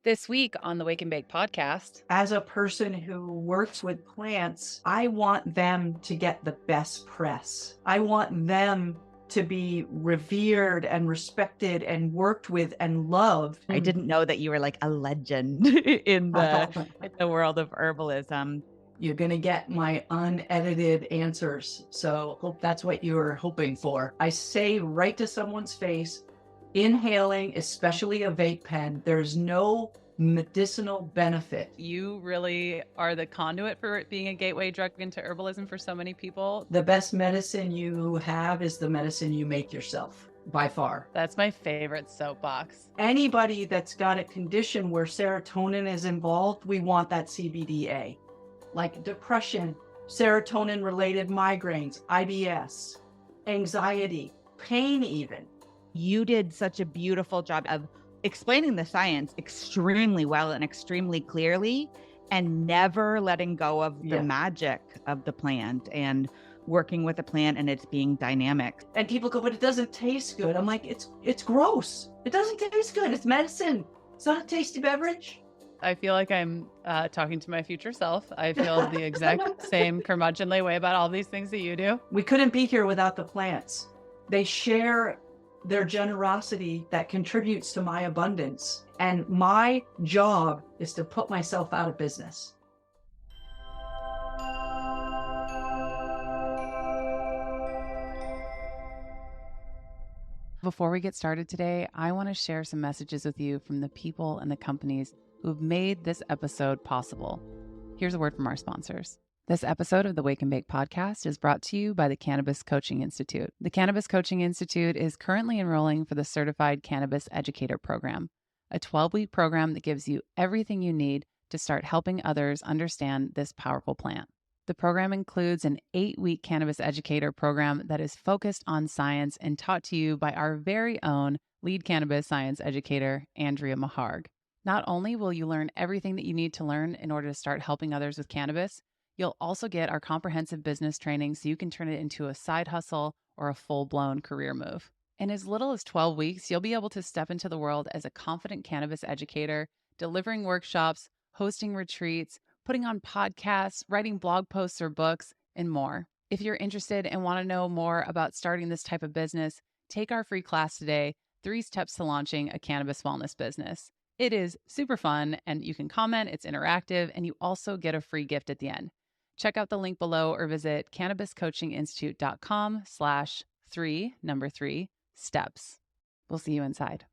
This week on the Wake and Bake podcast. As a person who works with plants, I want them to get the best press. I want them to be revered and respected and worked with and loved. I didn't know that you were like a legend in the world of herbalism. You're going to get my unedited answers. So hope that's what you're hoping for. I say right to someone's face, inhaling, especially a vape pen, there's no medicinal benefit. You really are the conduit for it being a gateway drug into herbalism for so many people. The best medicine you have is the medicine you make yourself, by far. That's my favorite soapbox. Anybody that's got a condition where serotonin is involved, we want that CBDA. Like depression, serotonin-related migraines, IBS, anxiety, pain even. You did such a beautiful job of explaining the science extremely well and extremely clearly, and never letting go of the magic of the plant and working with the plant and it's being dynamic. And people go, but it doesn't taste good. I'm like, it's gross. It doesn't taste good. It's medicine. It's not a tasty beverage. I feel like I'm talking to my future self. I feel the exact same curmudgeonly way about all these things that you do. We couldn't be here without the plants. They share their generosity that contributes to my abundance. And my job is to put myself out of business. Before we get started today, I want to share some messages with you from the people and the companies who've made this episode possible. Here's a word from our sponsors. This episode of the Wake and Bake podcast is brought to you by the Cannabis Coaching Institute. The Cannabis Coaching Institute is currently enrolling for the Certified Cannabis Educator Program, a 12-week program that gives you everything you need to start helping others understand this powerful plant. The program includes an 8-week cannabis educator program that is focused on science and taught to you by our very own lead cannabis science educator, Andrea Maharg. Not only will you learn everything that you need to learn in order to start helping others with cannabis, you'll also get our comprehensive business training so you can turn it into a side hustle or a full-blown career move. In as little as 12 weeks, you'll be able to step into the world as a confident cannabis educator, delivering workshops, hosting retreats, putting on podcasts, writing blog posts or books, and more. If you're interested and want to know more about starting this type of business, take our free class today, 3 Steps to Launching a Cannabis Wellness Business. It is super fun, and you can comment, it's interactive, and you also get a free gift at the end. Check out the link below or visit cannabiscoachinginstitute.com/3 steps. We'll see you inside.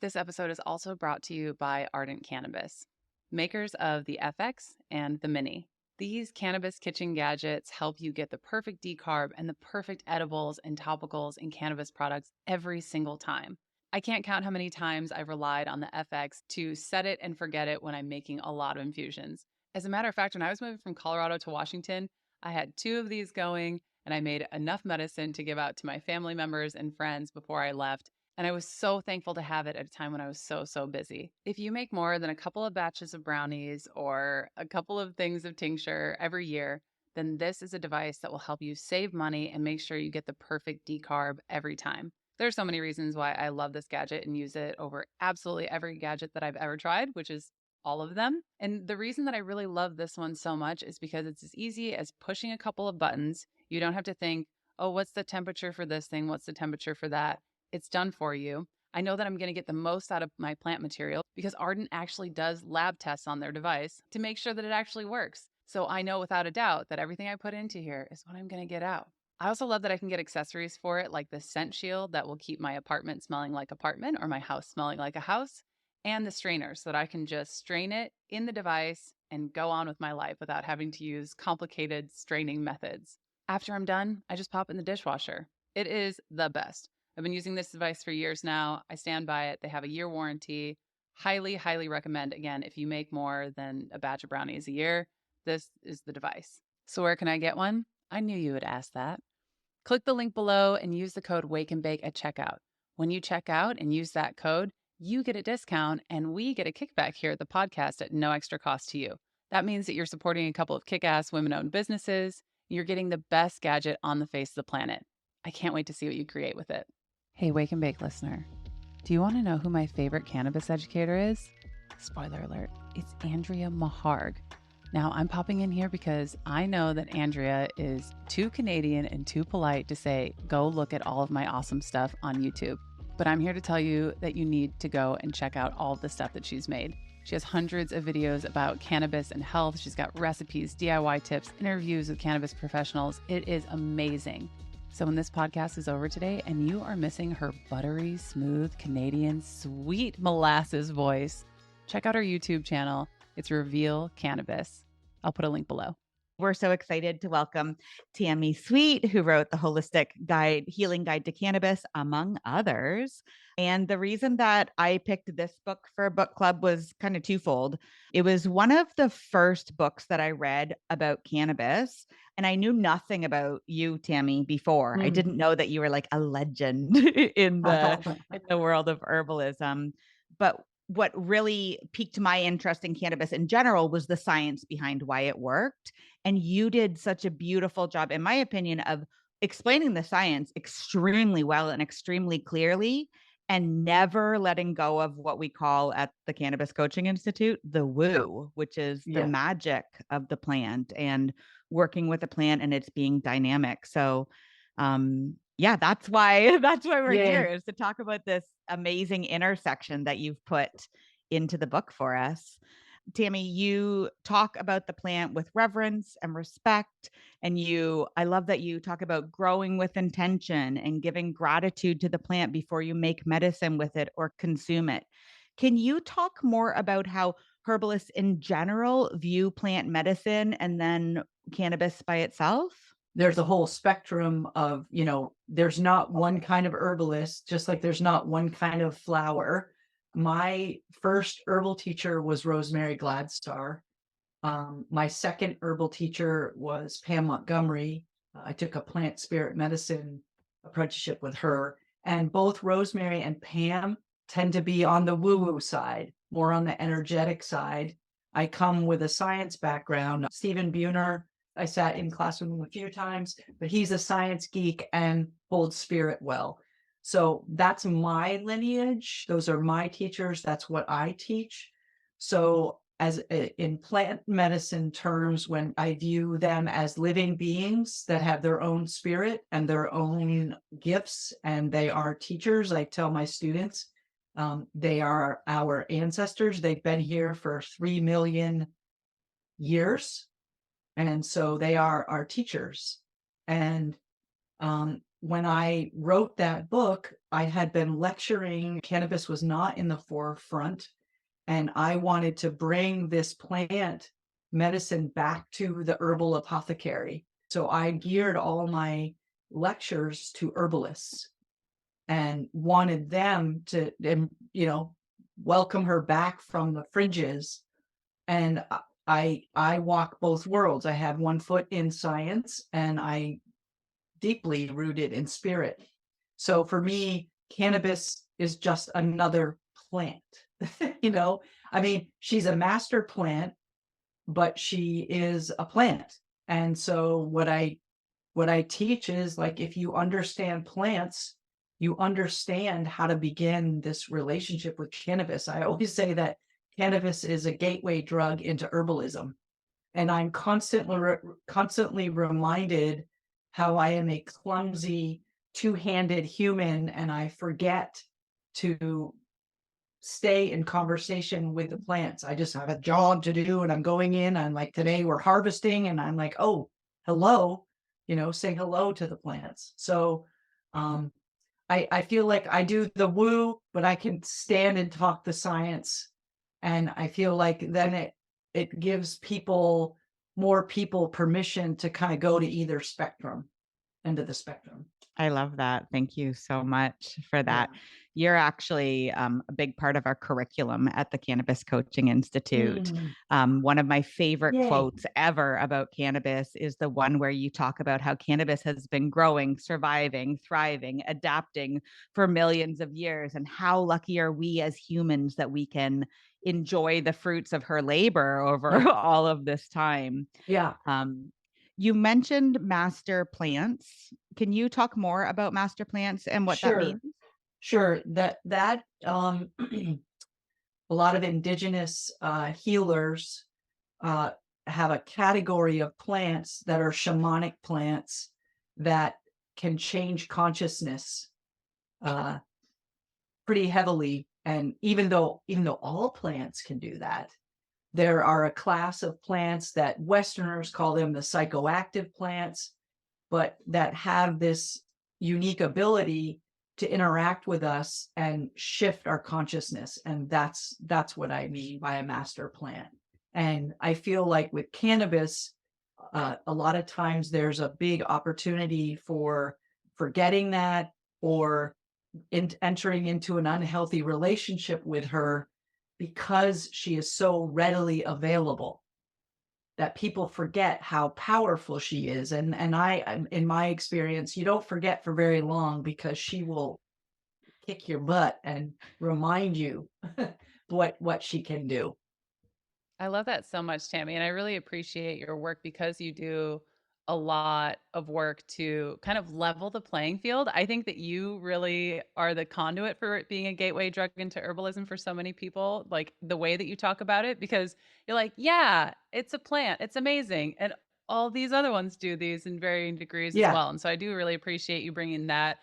This episode is also brought to you by Ardent Cannabis, makers of the FX and the Mini. These cannabis kitchen gadgets help you get the perfect decarb and the perfect edibles and topicals and cannabis products every single time. I can't count how many times I've relied on the FX to set it and forget it when I'm making a lot of infusions. As a matter of fact, when I was moving from Colorado to Washington, I had 2 of these going, and I made enough medicine to give out to my family members and friends before I left. And I was so thankful to have it at a time when I was so busy. If you make more than a couple of batches of brownies or a couple of things of tincture every year, then this is a device that will help you save money and make sure you get the perfect decarb every time. There's so many reasons why I love this gadget and use it over absolutely every gadget that I've ever tried, which is all of them. And the reason that I really love this one so much is because it's as easy as pushing a couple of buttons. You don't have to think, oh, what's the temperature for this thing? What's the temperature for that? It's done for you. I know that I'm going to get the most out of my plant material because Ardent actually does lab tests on their device to make sure that it actually works. So I know without a doubt that everything I put into here is what I'm going to get out. I also love that I can get accessories for it, like the scent shield that will keep my apartment smelling like apartment or my house smelling like a house, and the strainer so that I can just strain it in the device and go on with my life without having to use complicated straining methods. After I'm done, I just pop it in the dishwasher. It is the best. I've been using this device for years now. I stand by it. They have a year warranty. Highly recommend. Again, if you make more than a batch of brownies a year, this is the device. So where can I get one? I knew you would ask that. Click the link below and use the code Wake and Bake at checkout. When you check out and use that code, you get a discount and we get a kickback here at the podcast at no extra cost to you. That means that you're supporting a couple of kick-ass women-owned businesses. You're getting the best gadget on the face of the planet. I can't wait to see what you create with it. Hey, Wake and Bake listener, do you want to know who my favorite cannabis educator is? Spoiler alert, it's Andrea Maharg. Now, I'm popping in here because I know that Andrea is too Canadian and too polite to say, go look at all of my awesome stuff on YouTube. But I'm here to tell you that you need to go and check out all of the stuff that she's made. She has hundreds of videos about cannabis and health. She's got recipes, DIY tips, interviews with cannabis professionals. It is amazing. So when this podcast is over today and you are missing her buttery, smooth, Canadian, sweet molasses voice, check out her YouTube channel. It's Reveal Cannabis. I'll put a link below. We're so excited to welcome Tammi Sweet, who wrote the Holistic Healing Guide to Cannabis, among others. And the reason that I picked this book for a book club was kind of twofold. It was one of the first books that I read about cannabis, and I knew nothing about you, Tammi, before. I didn't know that you were like a legend in the world of herbalism. But what really piqued my interest in cannabis in general was the science behind why it worked. And you did such a beautiful job, in my opinion, of explaining the science extremely well and extremely clearly, and never letting go of what we call at the Cannabis Coaching Institute, the woo, which is the magic of the plant and working with the plant and it's being dynamic. So, that's why we're here, is to talk about this amazing intersection that you've put into the book for us. Tammi, you talk about the plant with reverence and respect. And I love that you talk about growing with intention and giving gratitude to the plant before you make medicine with it or consume it. Can you talk more about how herbalists in general view plant medicine and then cannabis by itself? There's a whole spectrum of, there's not one kind of herbalist, just like there's not one kind of flower. My first herbal teacher was Rosemary Gladstar. My second herbal teacher was Pam Montgomery. I took a plant spirit medicine apprenticeship with her. And both Rosemary and Pam tend to be on the woo-woo side, more on the energetic side. I come with a science background. Stephen Buhner, I sat in class with him a few times, but he's a science geek and holds spirit well. So that's my lineage. Those are my teachers. That's what I teach. So as in plant medicine terms, when I view them as living beings that have their own spirit and their own gifts, and they are teachers, I tell my students, they are our ancestors. They've been here for 3 million years. And so they are our teachers. And when I wrote that book, I had been lecturing. Cannabis was not in the forefront. And I wanted to bring this plant medicine back to the herbal apothecary. So I geared all my lectures to herbalists and wanted them to, welcome her back from the fringes. And I walk both worlds. I have one foot in science and I deeply rooted in spirit. So for me, cannabis is just another plant. She's a master plant, but she is a plant. And so what I teach is, like, if you understand plants, you understand how to begin this relationship with cannabis. I always say that cannabis is a gateway drug into herbalism. And I'm constantly reminded how I am a clumsy, two-handed human, and I forget to stay in conversation with the plants. I just have a job to do and I'm going in. I'm like, today we're harvesting, and I'm like, oh, hello, say hello to the plants. So I feel like I do the woo, but I can stand and talk the science. And I feel like then it gives more people permission to kind of go to either end of the spectrum. I love that. Thank you so much for that. Yeah. You're actually a big part of our curriculum at the Cannabis Coaching Institute. One of my favorite quotes ever about cannabis is the one where you talk about how cannabis has been growing, surviving, thriving, adapting for millions of years, and how lucky are we as humans that we can enjoy the fruits of her labor over all of this time. Yeah. You mentioned master plants. Can you talk more about master plants and what that means? Sure. That a lot of indigenous healers uh, have a category of plants that are shamanic plants that can change consciousness uh, pretty heavily. And even though all plants can do that, there are a class of plants that Westerners call them the psychoactive plants, but that have this unique ability to interact with us and shift our consciousness. And that's what I mean by a master plant. And I feel like with cannabis, a lot of times there's a big opportunity for forgetting that, or entering into an unhealthy relationship with her because she is so readily available that people forget how powerful she is. And in my experience, you don't forget for very long because she will kick your butt and remind you what she can do. I love that so much, Tammy. And I really appreciate your work because you do a lot of work to kind of level the playing field. I think that you really are the conduit for it being a gateway drug into herbalism for so many people, like the way that you talk about it, because you're like, yeah, it's a plant, it's amazing. And all these other ones do these in varying degrees as Yeah, well. And so I do really appreciate you bringing that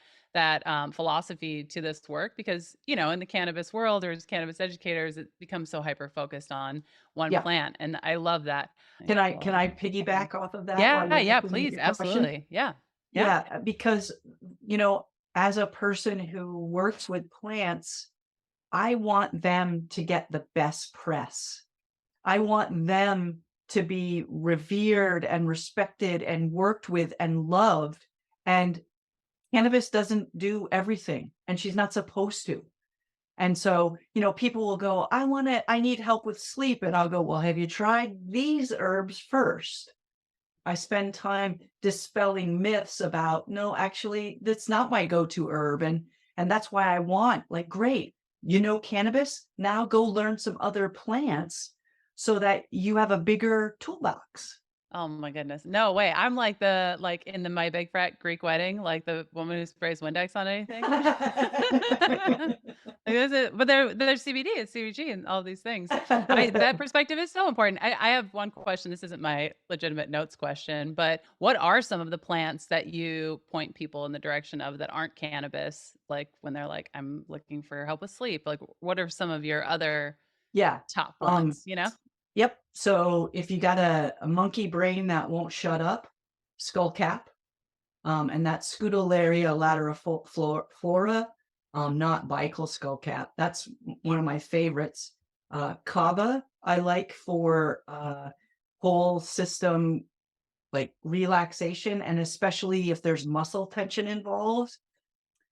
philosophy to this work because in the cannabis world or as cannabis educators it becomes so hyper focused on one yeah. plant, and I love that. Can I Okay. piggyback off of that while Yeah, you're yeah, looking at please, your question? absolutely. Yeah. Yeah. Yeah, because you know, as a person who works with plants, I want them to get the best press. I want them to be revered and respected and worked with and loved. And cannabis doesn't do everything, and she's not supposed to. And so, people will go, I need help with sleep. And I'll go, well, have you tried these herbs first? I spend time dispelling myths about, no, actually, that's not my go-to herb. And that's why I want, like, great, cannabis, now go learn some other plants so that you have a bigger toolbox. Oh my goodness. No way. I'm like in the My Big Fat Greek Wedding, like the woman who sprays Windex on anything. Like, but there's CBD, it's CBG and all these things. That perspective is so important. I have one question. This isn't my legitimate notes question, but what are some of the plants that you point people in the direction of that aren't cannabis? Like when they're like, I'm looking for help with sleep. Like what are some of your other Yeah. top Um, ones? yep. So if you got a monkey brain that won't shut up, skullcap. And that's Scutellaria flora, not Bicol skullcap. That's one of my favorites. Kava, I like for whole system like relaxation, and especially if there's muscle tension involved.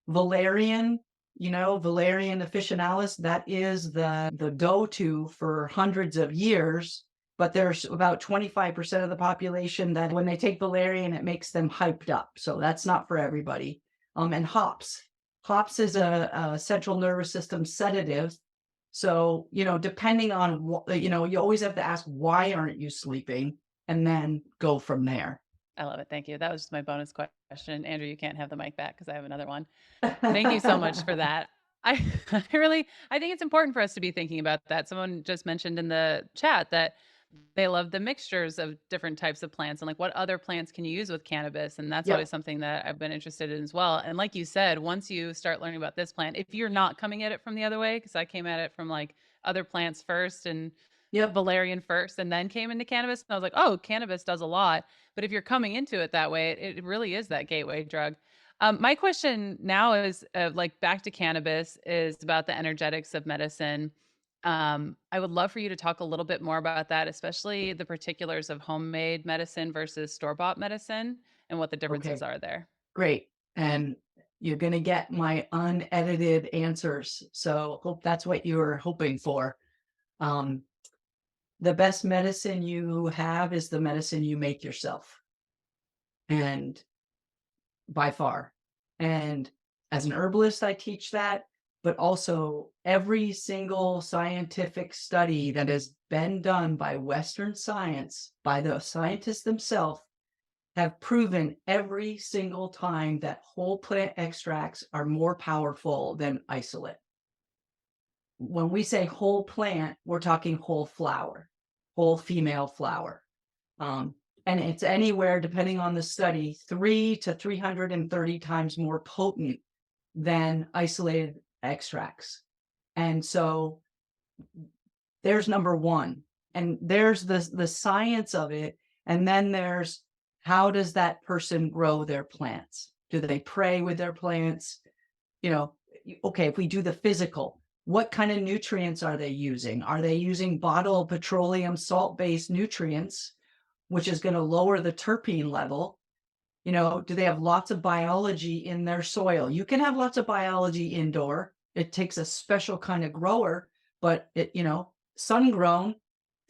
Valerian, Valerian officinalis, that is the go-to for hundreds of years. But there's about 25% of the population that when they take valerian, it makes them hyped up. So that's not for everybody. And hops. Hops is a central nervous system sedative. So, depending on what, you always have to ask, why aren't you sleeping? And then go from there. I love it. Thank you. That was just my bonus question. Andrew, you can't have the mic back because I have another one. Thank you so much for that. I I think it's important for us to be thinking about that. Someone just mentioned in the chat that they love the mixtures of different types of plants and like what other plants can you use with cannabis, and that's Yep. always something that I've been interested in as well. And like you said, once you start learning about this plant, if you're not coming at it from the other way, because I came at it from like other plants first and Yep. valerian first and then came into cannabis, and I was like, oh, cannabis does a lot. But if you're coming into it that way, it really is that gateway drug. My question now is like back to cannabis is about the energetics of medicine. I would love for you to talk a little bit more about that, especially the particulars of homemade medicine versus store-bought medicine and what the differences Okay. are there. Great. And you're going to get my unedited answers. So hope that's what you were hoping for. Um, the best medicine you have is the medicine you make yourself, and by far. And as an herbalist, I teach that, but also every single scientific study that has been done by Western science, by the scientists themselves, have proven every single time that whole plant extracts are more powerful than isolate. when we say whole plant, we're talking whole flower, whole female flower. And it's anywhere, depending on the study, 3 to 330 times more potent than isolated extracts. And so there's number one. And there's the science of it. And then there's, how does that person grow their plants? Do they pray with their plants? You know, okay, if we do the physical, what kind of nutrients are they using? Are they using bottled petroleum salt-based nutrients, which is going to lower the terpene level? You know, do they have lots of biology in their soil? You can have lots of biology indoor. It takes a special kind of grower, but it, you know, sun grown,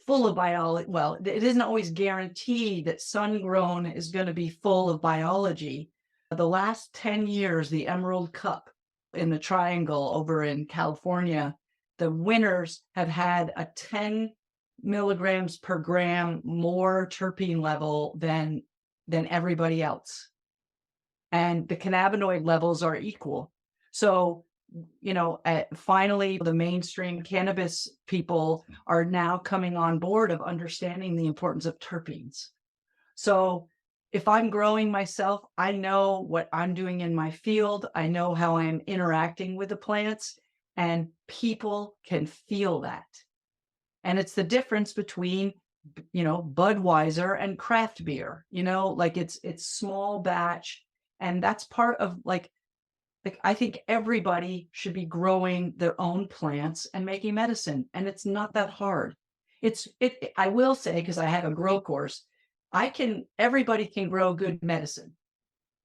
full of biology. Well, it isn't always guaranteed that sun grown is going to be full of biology. The last 10 years, the Emerald Cup in the Triangle over in California, the winners have had a 10 milligrams per gram more terpene level than everybody else. And the cannabinoid levels are equal. So, you know, finally, the mainstream cannabis people are now coming on board of understanding the importance of terpenes. So if I'm growing myself, I know what I'm doing in my field. I know how I'm interacting with the plants, and people can feel that. And it's the difference between, you know, Budweiser and craft beer, you know, like it's small batch. And that's part of like I think everybody should be growing their own plants and making medicine. And it's not that hard. I will say, because I have a grow course, everybody can grow good medicine.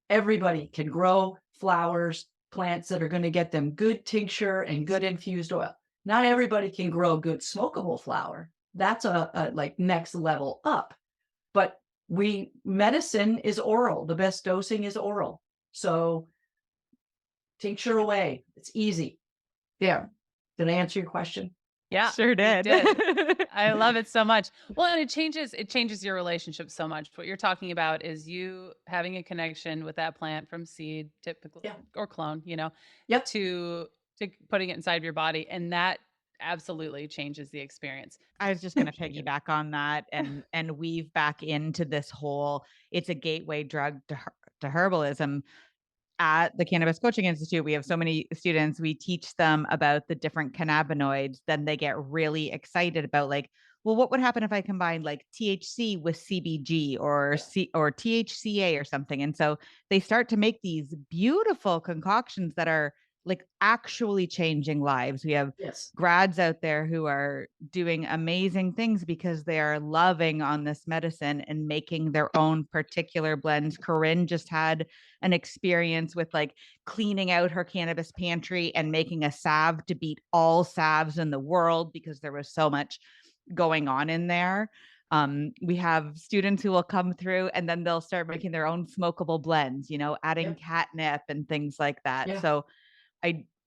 Everybody can grow flowers, plants that are going to get them good tincture and good infused oil. Not everybody can grow good smokable flower. That's a like next level up. But medicine is oral. The best dosing is oral. So tincture away. It's easy. There. Did I answer your question? Yeah, Sure did. I love it so much. Well, and it changes your relationship so much. What you're talking about is you having a connection with that plant from seed, typically, or clone, you know, to putting it inside of your body. And that absolutely changes the experience. I was just going to piggyback on that and weave back into this whole, it's a gateway drug to herbalism. At the Cannabis Coaching Institute, we have so many students. We teach them about the different cannabinoids. Then they get really excited about like, well, what would happen if I combined like THC with CBG or THCA or something? And so they start to make these beautiful concoctions that are like actually changing lives. We have grads out there who are doing amazing things because they are loving on this medicine and making their own particular blends. Corinne just had an experience with like cleaning out her cannabis pantry and making a salve to beat all salves in the world because there was so much going on in there. We have students who will come through and then they'll start making their own smokable blends, you know, adding catnip and things like that. So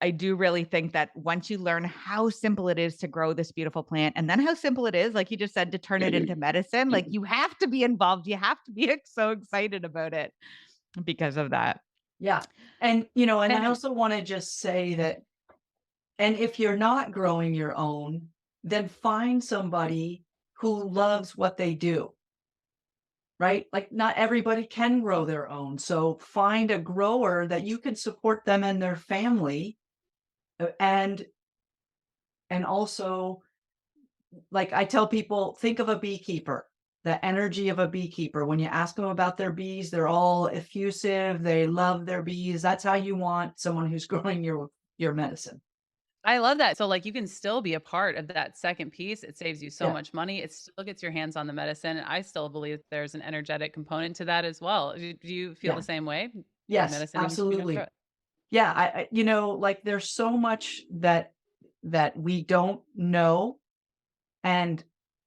I do really think that once you learn how simple it is to grow this beautiful plant, and then how simple it is, like you just said, to turn it into medicine, like you have to be involved. You have to be so excited about it because of that. Yeah. And, you know, and I also want to just say that, and if you're not growing your own, then find somebody who loves what they do. Right? Like not everybody can grow their own. So find a grower that you can support them and their family. And also, like I tell people, think of a beekeeper, the energy of a beekeeper. When you ask them about their bees, they're all effusive. They love their bees. That's how you want someone who's growing your medicine. I love that. So like you can still be a part of that second piece. It saves you so much money. It still gets your hands on the medicine. I still believe there's an energetic component to that as well. Do you feel the same way? Yes, Medicine absolutely. Yeah, I you know, like there's so much that we don't know and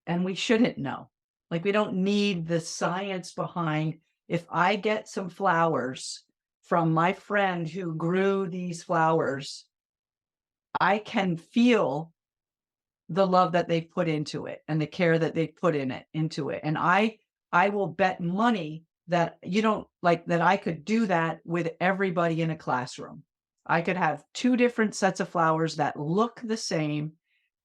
we shouldn't know. Like we don't need the science behind. If I get some flowers from my friend who grew these flowers, I can feel the love that they put into it and the care that they put into it. And I will bet money that you don't like that I could do that with everybody in a classroom. I could have two different sets of flowers that look the same.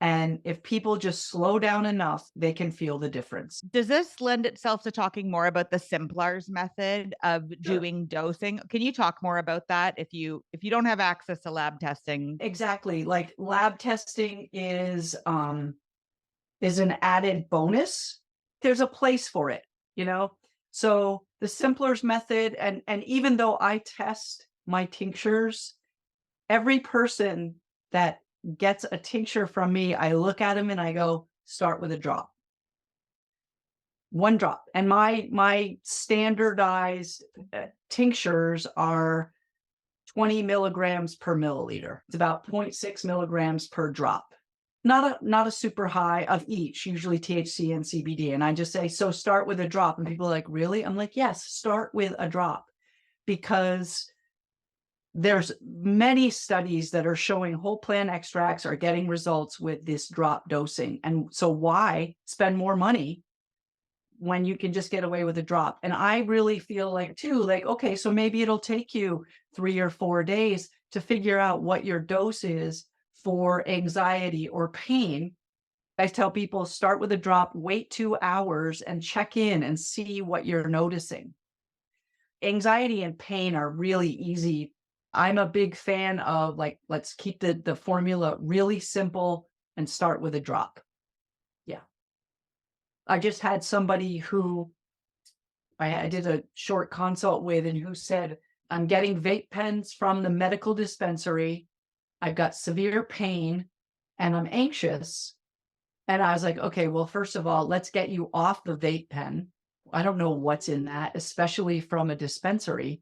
And if people just slow down enough, they can feel the difference. Does this lend itself to talking more about the Simplars method of Sure. doing dosing? Can you talk more about that if you don't have access to lab testing? Exactly. Like lab testing is an added bonus. There's a place for it, you know? So the simplers method, and even though I test my tinctures, every person that gets a tincture from me, I look at them and I go, start with a drop. One drop. And my standardized tinctures are 20 milligrams per milliliter. It's about 0.6 milligrams per drop. Not a super high of each, usually THC and CBD. And I just say, so start with a drop. And people are like, really? I'm like, yes, start with a drop, because there's many studies that are showing whole plant extracts are getting results with this drop dosing. And so why spend more money when you can just get away with a drop? And I really feel like too, like, okay, so maybe it'll take you 3 or 4 days to figure out what your dose is for anxiety or pain. I tell people, start with a drop, wait 2 hours and check in and see what you're noticing. Anxiety and pain are really easy. I'm a big fan of, like, let's keep the formula really simple and start with a drop. Yeah. I just had somebody who I did a short consult with, and who said, I'm getting vape pens from the medical dispensary. I've got severe pain and I'm anxious. And I was like, okay, well, first of all, let's get you off the vape pen. I don't know what's in that, especially from a dispensary,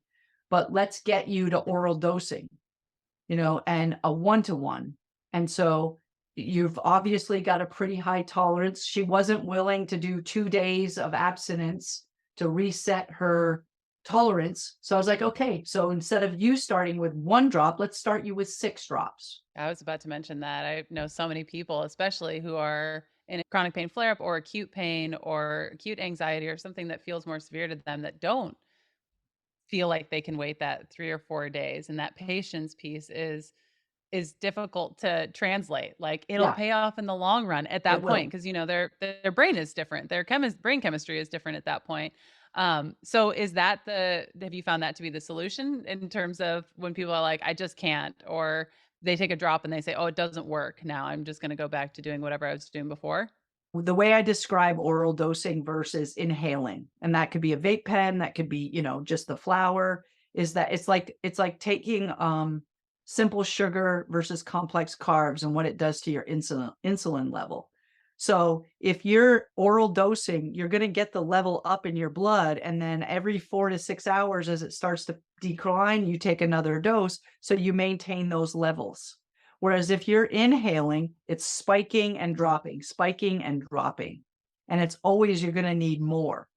but let's get you to oral dosing, and a 1-to-1. And so you've obviously got a pretty high tolerance. She wasn't willing to do 2 days of abstinence to reset her tolerance. So I was like, okay, so instead of you starting with 1 drop, let's start you with 6 drops. I was about to mention that. I know so many people, especially who are in a chronic pain flare up or acute pain or acute anxiety or something that feels more severe to them, that don't feel like they can wait that 3 or 4 days. And that patience piece is difficult to translate. Like, it'll Yeah, pay off in the long run at it that will. point, because their brain is different. Their brain chemistry is different at that point. So have you found that to be the solution in terms of when people are like, I just can't, or they take a drop and they say, oh, it doesn't work now, I'm just going to go back to doing whatever I was doing before? The way I describe oral dosing versus inhaling, and that could be a vape pen, that could be, just the flower, is that it's like taking simple sugar versus complex carbs and what it does to your insulin level. So if you're oral dosing, you're going to get the level up in your blood, and then every 4 to 6 hours as it starts to decline, you take another dose so you maintain those levels. Whereas if you're inhaling, it's spiking and dropping. And it's always, you're going to need more.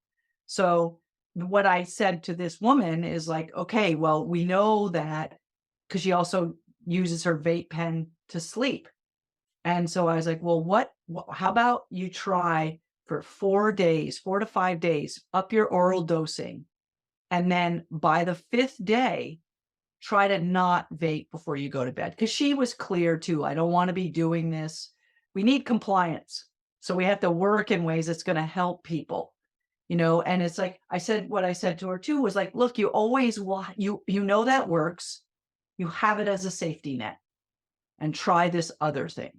So what I said to this woman is like, okay, well, we know that, because she also uses her vape pen to sleep. And so I was like, well, how about you try for 4 days, 4 to 5 days, up your oral dosing. And then by the 5th day, try to not vape before you go to bed. Because she was clear too. I don't want to be doing this. We need compliance. So we have to work in ways that's going to help people, and it's like, what I said to her too was like, look, you always want, you know that works. You have it as a safety net, and try this other thing.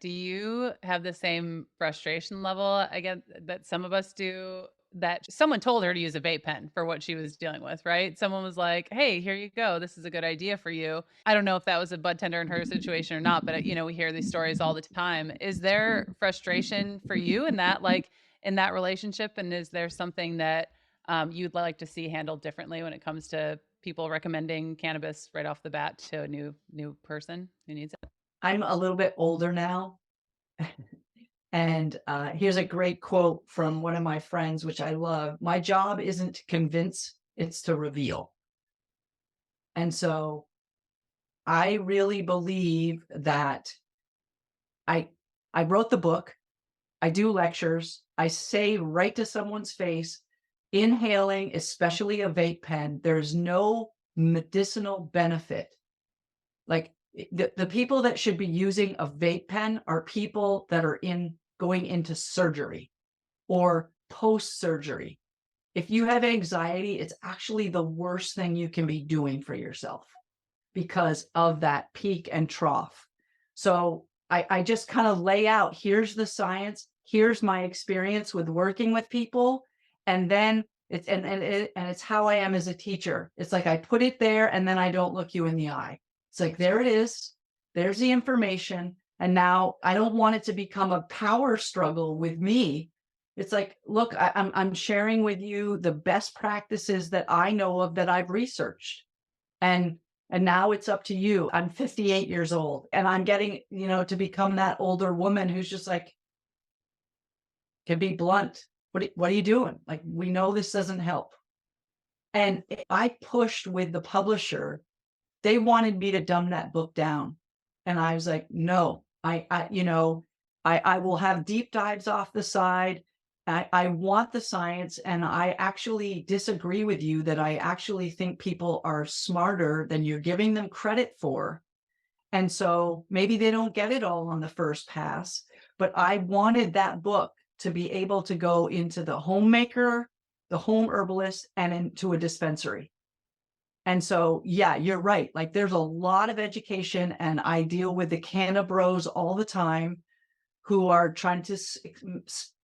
Do you have the same frustration level, again, that some of us do, that someone told her to use a vape pen for what she was dealing with, right? Someone was like, hey, here you go. This is a good idea for you. I don't know if that was a bud tender in her situation or not, but we hear these stories all the time. Is there frustration for you in that, like, in that relationship? And is there something that you'd like to see handled differently when it comes to people recommending cannabis right off the bat to a new person who needs it? I'm a little bit older now. And here's a great quote from one of my friends, which I love. My job isn't to convince, it's to reveal. And so I really believe that I I wrote the book, I do lectures, I say right to someone's face, inhaling, especially a vape pen, there's no medicinal benefit Like the people that should be using a vape pen are people that are going into surgery or post-surgery. If you have anxiety, it's actually the worst thing you can be doing for yourself because of that peak and trough. So I just kind of lay out, here's the science, here's my experience with working with people, and then it's how I am as a teacher. It's like I put it there and then I don't look you in the eye. It's like there it is. There's the information. And now I don't want it to become a power struggle with me. It's like, look, I'm sharing with you the best practices that I know of that I've researched. And now it's up to you. I'm 58 years old and I'm getting, to become that older woman who's just like, can be blunt. What are you doing? Like, we know this doesn't help. And I pushed with the publisher. They wanted me to dumb that book down. And I was like, no, I will have deep dives off the side. I want the science, and I actually disagree with you that I actually think people are smarter than you're giving them credit for. And so maybe they don't get it all on the first pass, but I wanted that book to be able to go into the homemaker, the home herbalist, and into a dispensary. And so, yeah, you're right. Like there's a lot of education, and I deal with the canna bros all the time who are trying to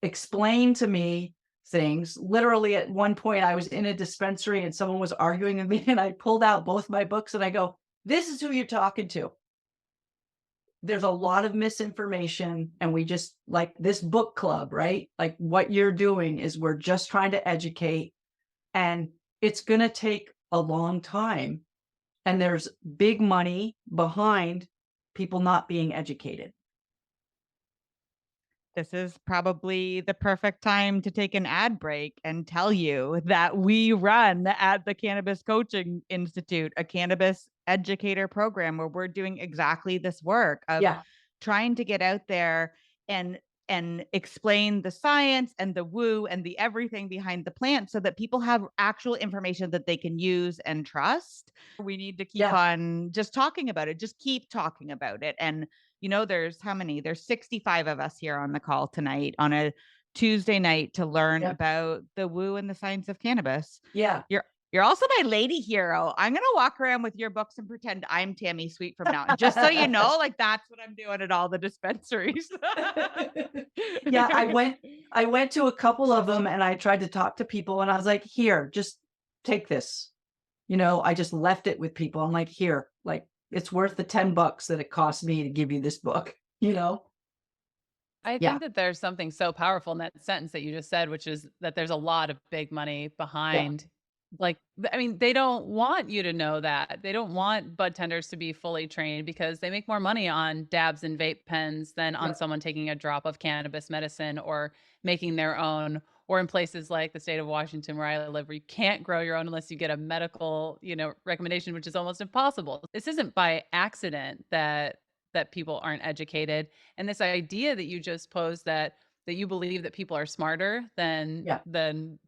explain to me things. Literally at one point I was in a dispensary and someone was arguing with me and I pulled out both my books and I go, this is who you're talking to. There's a lot of misinformation, and we just like this book club, right? Like what you're doing is we're just trying to educate, and it's going to take a long time. And there's big money behind people not being educated. This is probably the perfect time to take an ad break and tell you that we run at the Cannabis Coaching Institute a cannabis educator program where we're doing exactly this work of trying to get out there and explain the science and the woo and the everything behind the plant so that people have actual information that they can use and trust. We need to keep on just talking about it. Just keep talking about it. And there's how many? There's 65 of us here on the call tonight on a Tuesday night to learn about the woo and the science of cannabis. Yeah. You're also my lady hero. I'm going to walk around with your books and pretend I'm Tammi Sweet from now on, just so you know, like that's what I'm doing at all the dispensaries. Yeah, I went to a couple of them and I tried to talk to people and I was like, here, just take this. I just left it with people. I'm like, here, like it's worth the $10 that it cost me to give you this book, I think that there's something so powerful in that sentence that you just said, which is that there's a lot of big money behind. Like, I mean, they don't want you to know that. They don't want bud tenders to be fully trained because they make more money on dabs and vape pens than on someone taking a drop of cannabis medicine or making their own, or in places like the state of Washington where I live, where you can't grow your own unless you get a medical, recommendation, which is almost impossible. This isn't by accident that people aren't educated. And this idea that you just posed that you believe that people are smarter than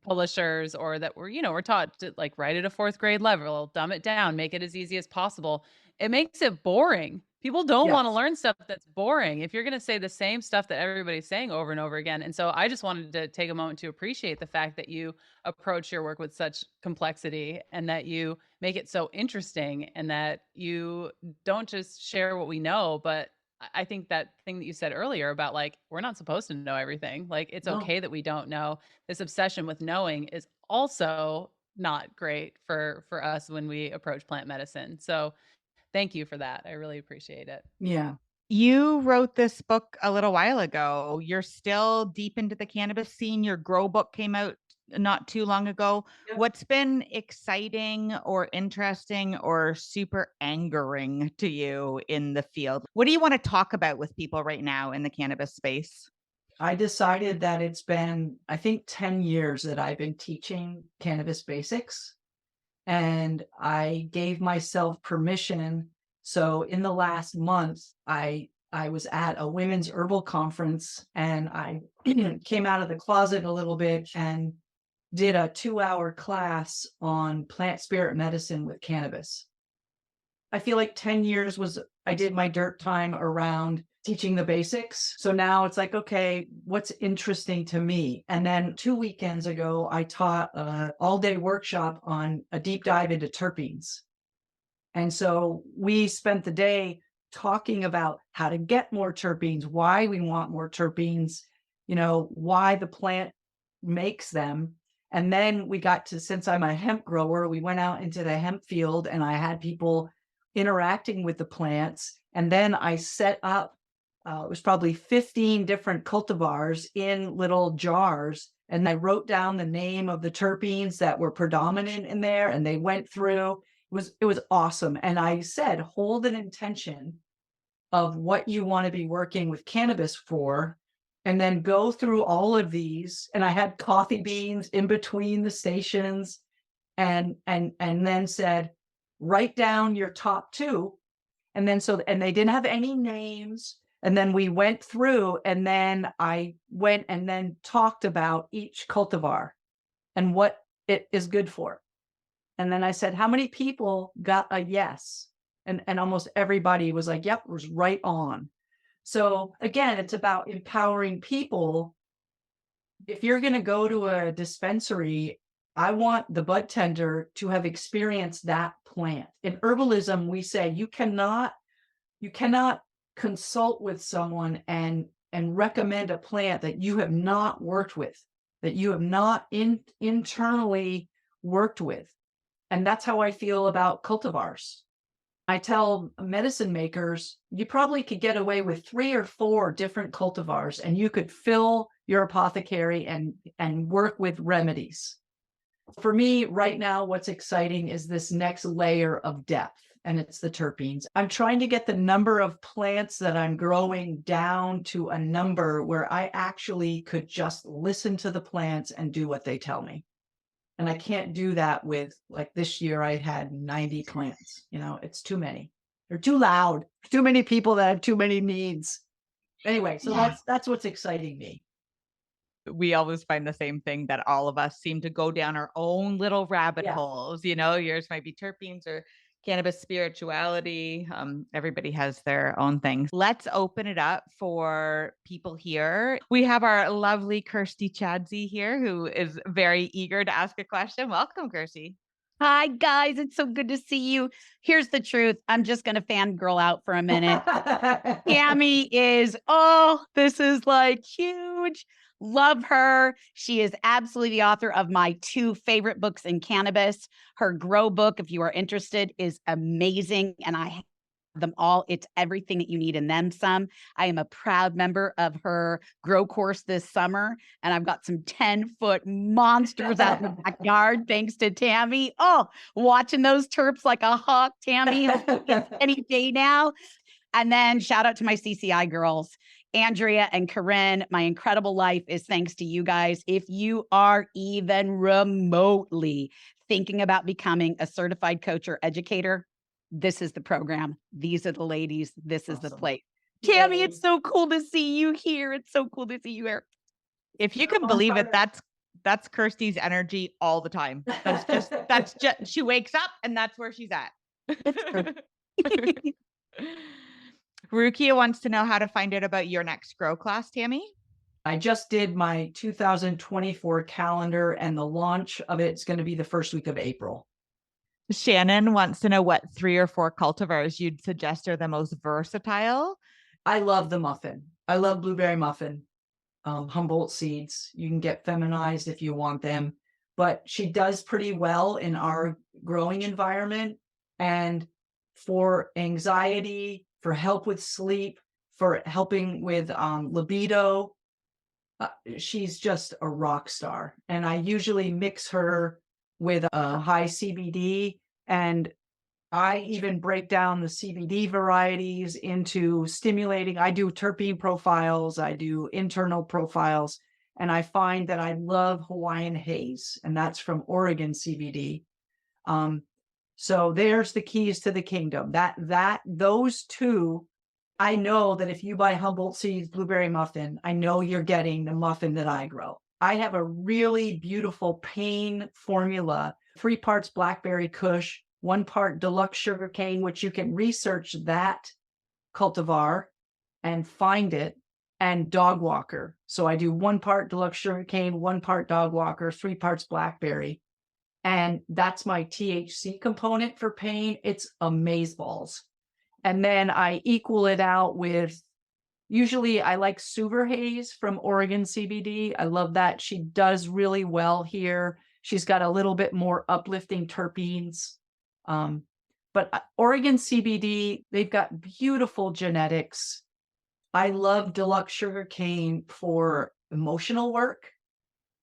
publishers, or that we're taught to like write at a fourth grade level, dumb it down, make it as easy as possible. It makes it boring. People don't want to learn stuff that's boring if you're going to say the same stuff that everybody's saying over and over again. And so I just wanted to take a moment to appreciate the fact that you approach your work with such complexity and that you make it so interesting and that you don't just share what we know, but I think that thing that you said earlier about like, we're not supposed to know everything. Like, it's okay that we don't know. This obsession with knowing is also not great for us when we approach plant medicine. So thank you for that. I really appreciate it. Yeah. You wrote this book a little while ago. You're still deep into the cannabis scene. Your grow book came out not too long ago. What's been exciting or interesting or super angering to you in the field? What do you want to talk about with people right now in the cannabis space? I decided that it's been, I think, 10 years that I've been teaching cannabis basics, and I gave myself permission. So in the last month, I was at a women's herbal conference, and I came out of the closet a little bit and did a 2-hour class on plant spirit medicine with cannabis. I feel like 10 years I did my dirt time around teaching the basics. So now it's like, okay, what's interesting to me? And then 2 weekends ago, I taught an all-day workshop on a deep dive into terpenes. And so we spent the day talking about how to get more terpenes, why we want more terpenes, why the plant makes them. And then we got to, since I'm a hemp grower, we went out into the hemp field and I had people interacting with the plants. And then I set up, it was probably 15 different cultivars in little jars. And I wrote down the name of the terpenes that were predominant in there, and they went through. It was awesome. And I said, hold an intention of what you want to be working with cannabis for, and then go through all of these. And I had coffee beans in between the stations, and then said, write down your top two. And then and they didn't have any names. And then we went through, and then I went and then talked about each cultivar and what it is good for. And then I said, how many people got a yes? And almost everybody was like, yep, it was right on. So again, it's about empowering people. If you're going to go to a dispensary, I want the bud tender to have experienced that plant. In herbalism, we say you cannot consult with someone and recommend a plant that you have not worked with, that you have not internally worked with. And that's how I feel about cultivars. I tell medicine makers, you probably could get away with 3 or 4 different cultivars, and you could fill your apothecary and work with remedies. For me right now, what's exciting is this next layer of depth, and it's the terpenes. I'm trying to get the number of plants that I'm growing down to a number where I actually could just listen to the plants and do what they tell me. And I can't do that with, like, this year I had 90 plants. It's too many. They're too loud. Too many people that have too many needs. Anyway, so that's what's exciting me. We always find the same thing, that all of us seem to go down our own little rabbit holes. Yours might be terpenes or cannabis spirituality. Everybody has their own things. Let's open it up for people here. We have our lovely Kirsty Chadsey here, who is very eager to ask a question. Welcome, Kirsty. Hi, guys. It's so good to see you. Here's the truth. I'm just going to fangirl out for a minute. Tammi this is like huge. Love her. She is absolutely the author of my 2 favorite books in cannabis. Her grow book, if you are interested, is amazing. And I have them all. It's everything that you need and then some. I am a proud member of her grow course this summer, and I've got some 10-foot monsters out in the backyard thanks to Tammi. Watching those terps like a hawk, Tammi, any day now. And then shout out to my CCI girls, Andrea and Corinne. My incredible life is thanks to you guys. If you are even remotely thinking about becoming a certified coach or educator, this is the program. These are the ladies. This is the place. Tammi, it's so cool to see you here. It's so cool to see you here. If you can believe it, that's Kirsty's energy all the time. That's just she wakes up and that's where she's at. Rukia wants to know how to find out about your next grow class, Tammi. I just did my 2024 calendar, and the launch of it's going to be the first week of April. Shannon wants to know what 3 or 4 cultivars you'd suggest are the most versatile. I love the muffin. I love blueberry muffin, Humboldt seeds. You can get feminized if you want them, but she does pretty well in our growing environment. And for anxiety, for help with sleep, for helping with libido, she's just a rock star. And I usually mix her with a high CBD, and I even break down the CBD varieties into stimulating. I do terpene profiles, I do internal profiles, and I find that I love Hawaiian haze, and that's from Oregon CBD. So there's the keys to the kingdom. Those 2, I know that if you buy Humboldt seeds blueberry muffin, I know you're getting the muffin that I grow. I have a really beautiful pain formula, 3 parts blackberry kush, 1 part deluxe sugarcane, which you can research that cultivar and find it, and dog walker. So I do 1 part deluxe sugarcane, 1 part dog walker, 3 parts blackberry. And that's my THC component for pain. It's amazeballs. And then I equal it out with, usually I like Suver Haze from Oregon CBD. I love that. She does really well here. She's got a little bit more uplifting terpenes. But Oregon CBD, they've got beautiful genetics. I love deluxe sugarcane for emotional work.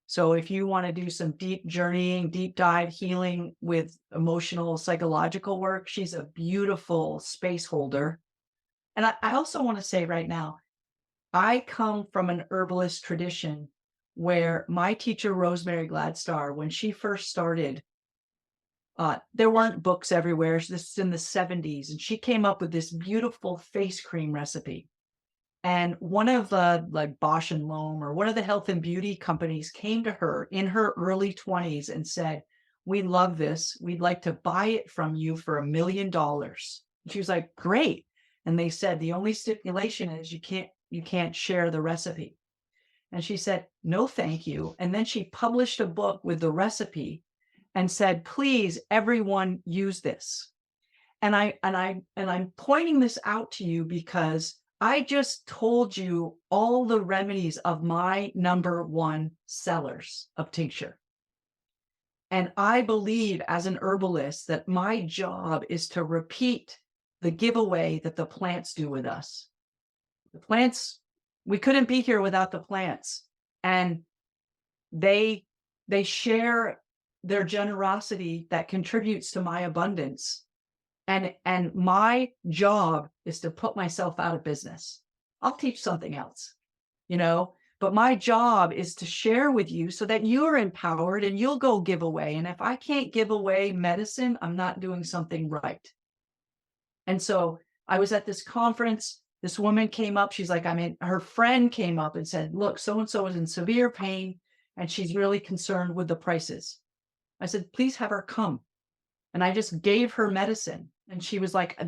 So if you want to do some deep journeying, deep dive healing with emotional, psychological work, she's a beautiful space holder. And I also want to say right now, I come from an herbalist tradition where my teacher, Rosemary Gladstar, when she first started, there weren't books everywhere. This is in the 70s. And she came up with this beautiful face cream recipe. And one of the like Bosch and Loam or one of the health and beauty companies came to her in her early 20s and said, "We love this. We'd like to buy it from you for $1 million." She was like, "Great." And they said, "The only stipulation is you can't share the recipe." And she said, "No, thank you." And then she published a book with the recipe and said, "Please, everyone use this." And I'm pointing this out to you because I just told you all the remedies of my #1 sellers of tincture. And I believe as an herbalist that my job is to repeat the giveaway that the plants do with us. The plants, we couldn't be here without the plants. And they share their generosity that contributes to my abundance. And my job is to put myself out of business. I'll teach something else, but my job is to share with you so that you're empowered and you'll go give away. And if I can't give away medicine, I'm not doing something right. And so I was at this conference. This woman came up. She's like, her friend came up and said, "Look, so-and-so is in severe pain and she's really concerned with the prices." I said, "Please have her come." And I just gave her medicine. And she was like,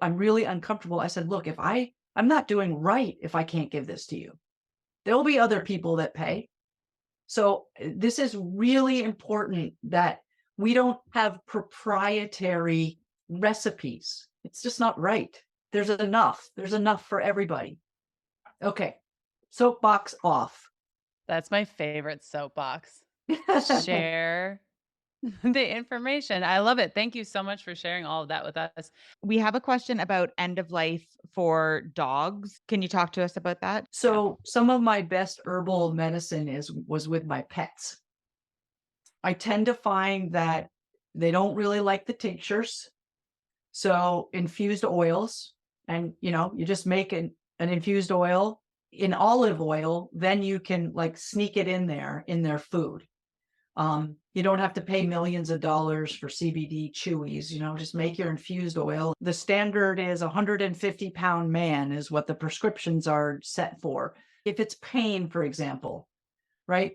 "I'm really uncomfortable." I said, "Look, I'm not doing right if I can't give this to you. There'll be other people that pay." So this is really important that we don't have proprietary recipes. It's just not right. There's enough for everybody. Okay. Soapbox off. That's my favorite soapbox. Share the information. I love it. Thank you so much for sharing all of that with us. We have a question about end of life for dogs. Can you talk to us about that? So some of my best herbal medicine was with my pets. I tend to find that they don't really like the tinctures. So infused oils, and you just make an infused oil in olive oil, then you can like sneak it in their food. You don't have to pay millions of dollars for CBD chewies, just make your infused oil. The standard is 150-pound man is what the prescriptions are set for. If it's pain, for example, right?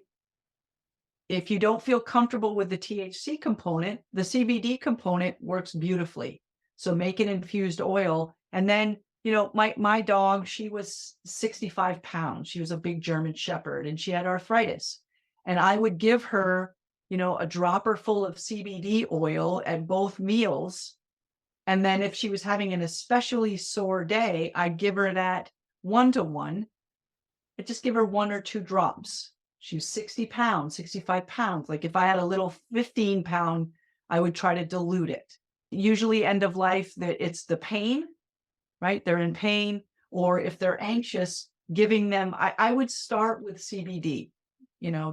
If you don't feel comfortable with the THC component, the CBD component works beautifully. So make an infused oil. And then, my dog, she was 65 pounds. She was a big German Shepherd and she had arthritis. And I would give her, a dropper full of CBD oil at both meals. And then if she was having an especially sore day, I'd give her that 1-to-1. I'd just give her 1 or 2 drops. She was 60 pounds, 65 pounds. Like if I had a little 15-pound, I would try to dilute it. Usually end of life, that it's the pain, right? They're in pain. Or if they're anxious, giving them, I would start with CBD,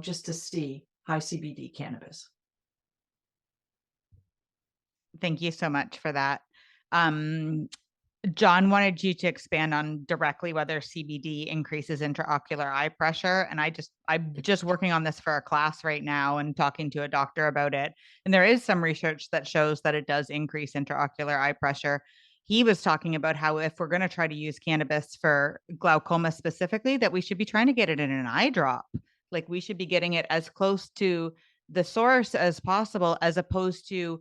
just to see high CBD cannabis. Thank you so much for that. John wanted you to expand on directly whether CBD increases intraocular eye pressure. And I'm just working on this for a class right now and talking to a doctor about it. And there is some research that shows that it does increase intraocular eye pressure. He was talking about how if we're going to try to use cannabis for glaucoma specifically, that we should be trying to get it in an eye drop. Like we should be getting it as close to the source as possible, as opposed to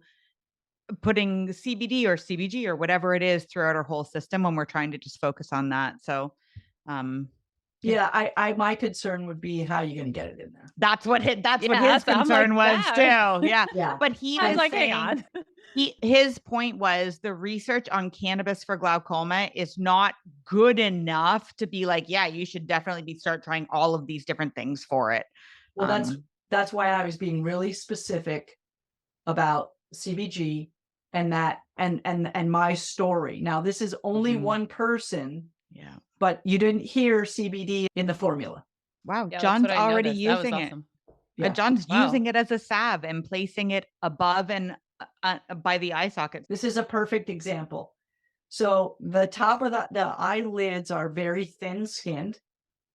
putting CBD or CBG or whatever it is throughout our whole system when we're trying to just focus on that. So, my concern would be how you going to get it in there. that's what his I'm concern was that. too. Yeah. Yeah. But he I was was like, saying, hang on. his point was the research on cannabis for glaucoma is not good enough to be like, yeah, you should definitely start trying all of these different things for it. Well, that's why I was being really specific about CBG and that and my story. Now, this is only one person. Yeah. But you didn't hear CBD in the formula. Wow. Yeah, John's that's what I already noticed. using That was it. awesome. Yeah. John's Wow. using it as a salve and placing it above and by the eye sockets. This is a perfect example. So the top of the eyelids are very thin skinned.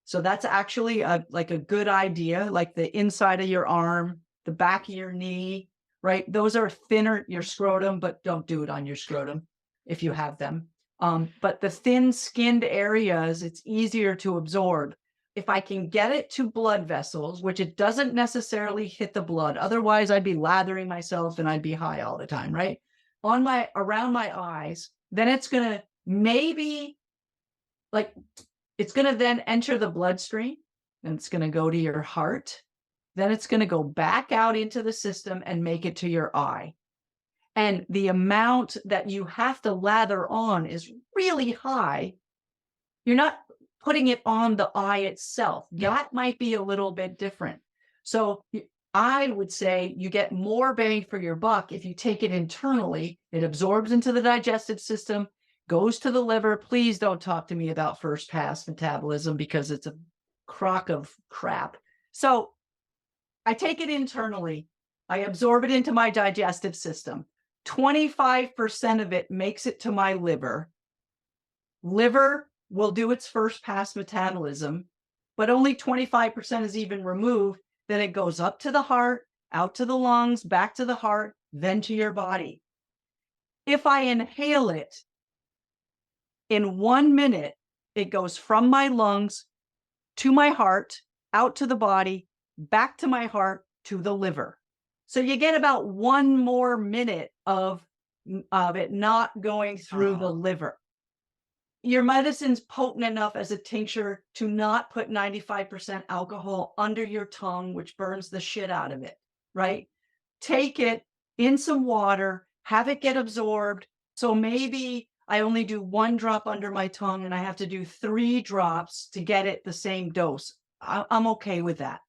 So that's actually like a good idea, like the inside of your arm, the back of your knee, right? Those are thinner, your scrotum, but don't do it on your scrotum if you have them. But the thin skinned areas, it's easier to absorb. If I can get it to blood vessels, which it doesn't necessarily hit the blood, otherwise I'd be lathering myself and I'd be high all the time, right? Around my eyes, then it's gonna it's gonna then enter the bloodstream and it's gonna go to your heart. Then it's gonna go back out into the system and make it to your eye. And the amount that you have to lather on is really high. You're not putting it on the eye itself. That might be a little bit different. So I would say you get more bang for your buck if you take it internally. It absorbs into the digestive system, goes to the liver. Please don't talk to me about first pass metabolism because it's a crock of crap. So I take it internally. I absorb it into my digestive system. 25% of it makes it to my liver. Liver will do its first pass metabolism, but only 25% is even removed. Then it goes up to the heart, out to the lungs, back to the heart, then to your body. If I inhale it, in 1 minute, it goes from my lungs to my heart, out to the body, back to my heart, to the liver. So you get about 1 more minute of it not going through the liver. Your medicine's potent enough as a tincture to not put 95% alcohol under your tongue, which burns the shit out of it, right? Take it in some water, have it get absorbed. So maybe I only do 1 drop under my tongue and I have to do 3 drops to get it the same dose. I'm okay with that.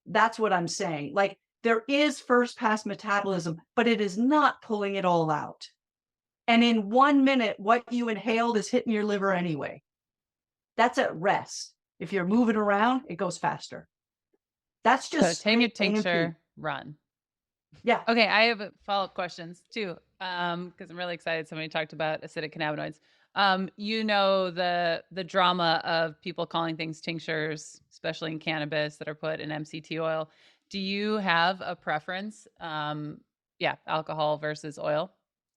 That's what I'm saying. Like, there is first pass metabolism, but it is not pulling it all out. And in 1 minute, what you inhaled is hitting your liver anyway. That's at rest. If you're moving around, it goes faster. That's just so take your straight tincture, run. Yeah. Okay, I have follow-up questions too, because I'm really excited. Somebody talked about acidic cannabinoids. You know the drama of people calling things tinctures, especially in cannabis, that are put in MCT oil. Do you have a preference? Alcohol versus oil,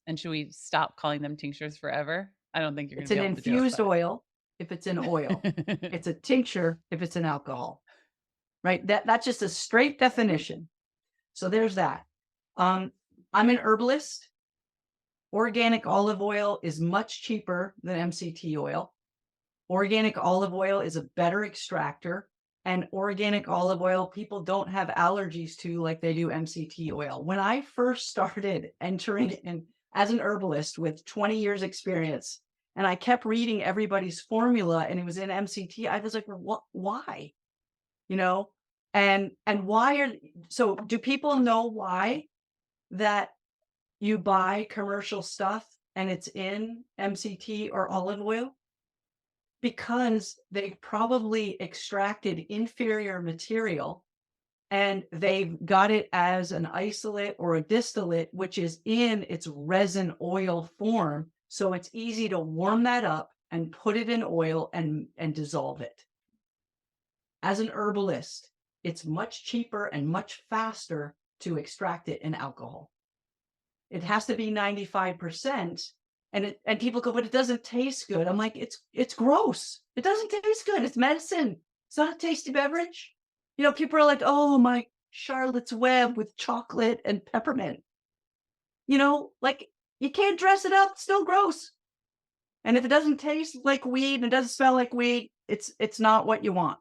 and should we stop calling them tinctures forever? I don't think you're going to be able to do it. It's an infused oil if it's in oil. It's a tincture if it's in alcohol. Right? That's just a straight definition. So there's that. I'm an herbalist. Organic olive oil is much cheaper than MCT oil. Organic olive oil is a better extractor. And organic olive oil, people don't have allergies to like they do MCT oil. When I first started entering in as an herbalist with 20 years experience, and I kept reading everybody's formula and it was in MCT, I was like, well, why? You know, and so do people know why that you buy commercial stuff and it's in MCT or olive oil? Because they probably extracted inferior material and they've got it as an isolate or a distillate, which is in its resin oil form. So it's easy to warm that up and put it in oil and dissolve it. As an herbalist, it's much cheaper and much faster to extract it in alcohol. It has to be 95%. And people go, but it doesn't taste good. I'm like, it's gross. It doesn't taste good. It's medicine. It's not a tasty beverage. You know, people are like, oh, my Charlotte's Web with chocolate and peppermint. like you can't dress it up, it's still gross. And if it doesn't taste like weed and it doesn't smell like weed, it's not what you want.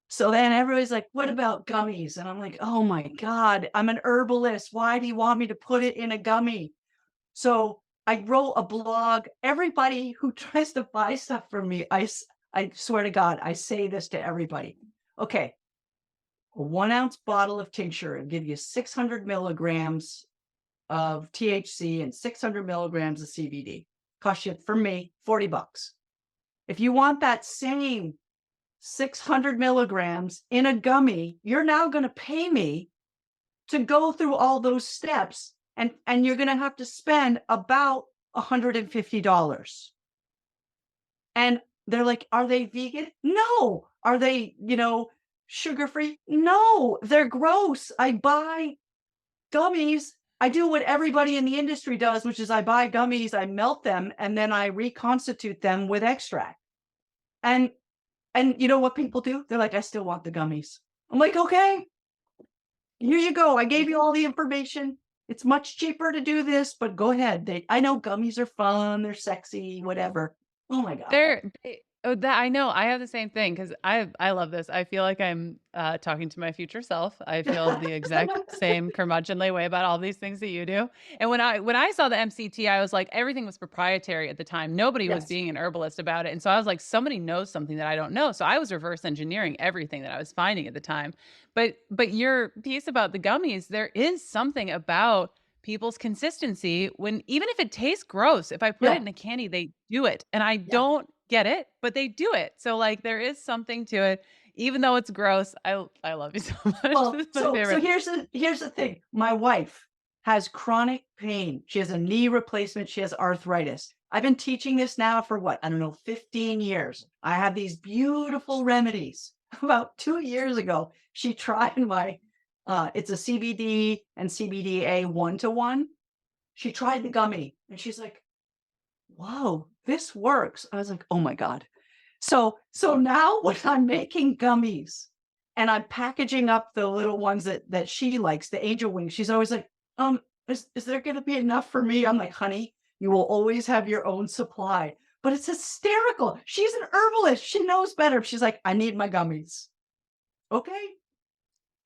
So then everybody's like, what about gummies? And I'm like, oh my God, I'm an herbalist. Why do you want me to put it in a gummy? So I wrote a blog. Everybody who tries to buy stuff from me, I swear to God, I say this to everybody. Okay, a 1 ounce bottle of tincture will give you 600 milligrams of THC and 600 milligrams of CBD. Cost you, for me, $40. If you want that same 600 milligrams in a gummy, you're now going to pay me to go through all those steps, and you're going to have to spend about $150. And they're like, are they vegan? No. Are they, sugar-free? No, they're gross. I buy gummies. I do what everybody in the industry does, which is I buy gummies, I melt them, and then I reconstitute them with extract. And you know what people do? They're like, I still want the gummies. I'm like, okay, here you go. I gave you all the information. It's much cheaper to do this, but go ahead. I know gummies are fun, they're sexy, whatever. Oh my God. I know. I have the same thing because I love this. I feel like I'm talking to my future self. I feel the exact same curmudgeonly way about all these things that you do. And when I saw the MCT, I was like, everything was proprietary at the time. Nobody was Yes. being an herbalist about it. And so I was like, somebody knows something that I don't know. So I was reverse engineering everything that I was finding at the time. But your piece about the gummies, there is something about people's consistency when, even if it tastes gross, if I put Yeah. it in a candy, they do it. And I don't get it, but they do it. So like there is something to it, even though it's gross. I love you so much. Well, This is my so favorite. here's the thing. My wife has chronic pain. She has a knee replacement. She has arthritis. I've been teaching this now for what? I don't know, 15 years. I have these beautiful remedies. About 2 years ago, she tried my it's a CBD and CBDA 1-to-1. She tried the gummy and she's like, whoa, this works. I was like, oh my God. So now when I'm making gummies and I'm packaging up the little ones that she likes, the angel wings, she's always like, is there going to be enough for me? I'm like, honey, you will always have your own supply. But it's hysterical. She's an herbalist. She knows better. She's like, I need my gummies. Okay.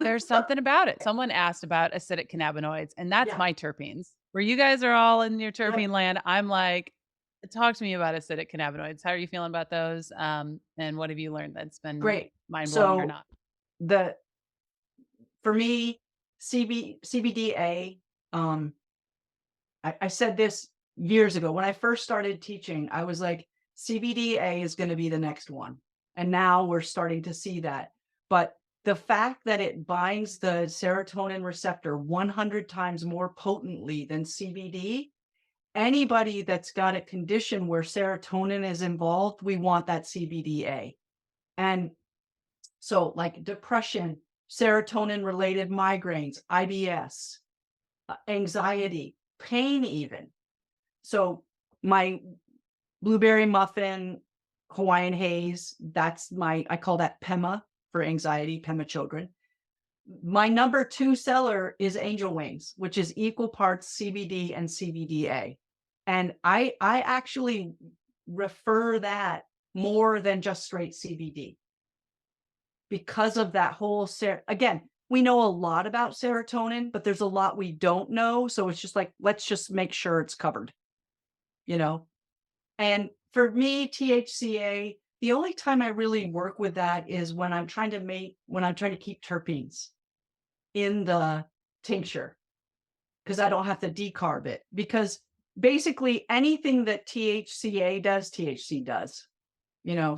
There's something about it. Someone asked about acidic cannabinoids, and that's Yeah. my terpenes. Where you guys are all in your terpene land, I'm like, talk to me about acidic cannabinoids. How are you feeling about those? And what have you learned that's been Great. mind blowing or So not? for me, CBDA, I said this years ago when I first started teaching. I was like, CBDA is going to be the next one, and now we're starting to see that. But the fact that it binds the serotonin receptor 100 times more potently than CBD, anybody that's got a condition where serotonin is involved, we want that CBDA. And so like depression, serotonin related migraines, IBS, anxiety, pain even. So my blueberry muffin, Hawaiian haze, I call that PEMA for anxiety, PEMA children. My number 2 seller is angel wings, which is equal parts CBD and CBDA. And I actually refer that more than just straight CBD because of that whole again, we know a lot about serotonin, but there's a lot we don't know. So it's just like, let's just make sure it's covered, And for me, THCA, the only time I really work with that is when I'm trying to keep terpenes in the tincture, because I don't have to decarb it, because basically anything that THCA does, THC does,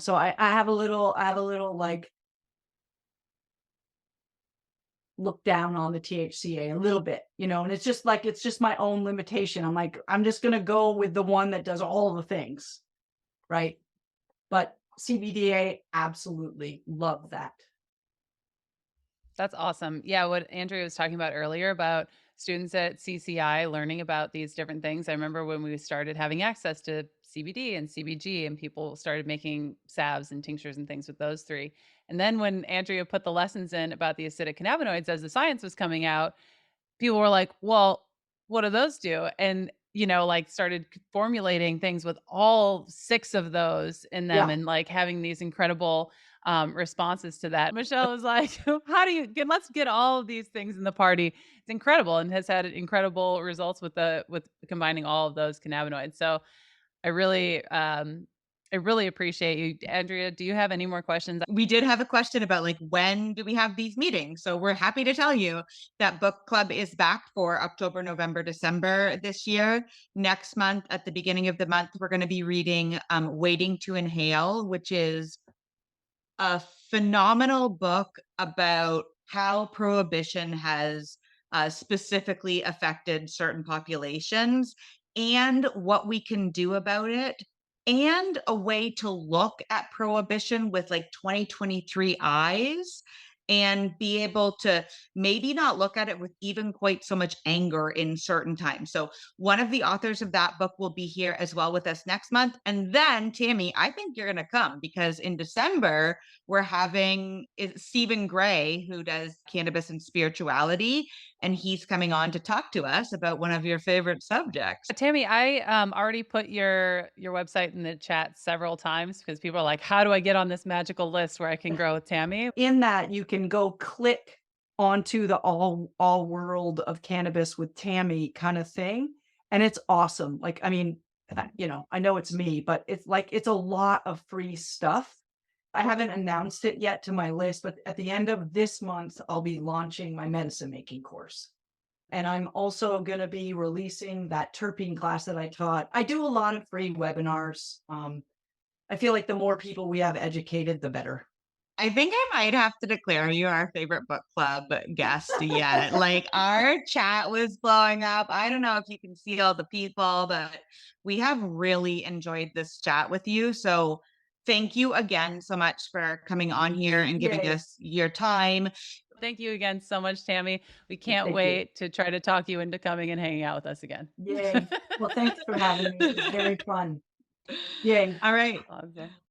so I have a little like look down on the THCA a little bit, and it's just my own limitation. I'm like, I'm just going to go with the one that does all the things. Right. But CBDA, absolutely love that. That's awesome. Yeah, what Andrea was talking about earlier about students at CCI learning about these different things. I remember when we started having access to CBD and CBG and people started making salves and tinctures and things with those three. And then when Andrea put the lessons in about the acidic cannabinoids as the science was coming out, people were like, well, what do those do? And, like started formulating things with all 6 of those in them Yeah. and like having these incredible responses to that. Michelle was like, how do you get, let's get all of these things in the party. It's incredible and has had incredible results with combining all of those cannabinoids. So I really, I really appreciate you. Andrea, do you have any more questions? We did have a question about like, when do we have these meetings? So we're happy to tell you that book club is back for October, November, December this year. Next month, at the beginning of the month, we're going to be reading Waiting to Inhale, which is a phenomenal book about how prohibition has specifically affected certain populations and what we can do about it, and a way to look at prohibition with like 2023 eyes and be able to maybe not look at it with even quite so much anger in certain times. So one of the authors of that book will be here as well with us next month. And then Tammi, I think you're going to come because in December, we're having Stephen Gray, who does cannabis and spirituality, and he's coming on to talk to us about one of your favorite subjects. Tammi, I already put your website in the chat several times because people are like, how do I get on this magical list where I can grow with Tammi? In that, you can go click onto the all world of cannabis with Tammi kind of thing, and it's awesome. Like, I mean, I know it's me, but it's a lot of free stuff. I haven't announced it yet to my list, but at the end of this month, I'll be launching my medicine making course. And I'm also going to be releasing that terpene class that I taught. I do a lot of free webinars. I feel like the more people we have educated, the better. I think I might have to declare you our favorite book club guest yet. Like our chat was blowing up. I don't know if you can see all the people, but we have really enjoyed this chat with you. So thank you again so much for coming on here and giving Yay. us your time. Thank you again so much, Tammi. We can't Thank wait to try to talk you into coming and hanging out with us again. Yay. Well, thanks for having me. It was very fun. Yay. All right. Awesome.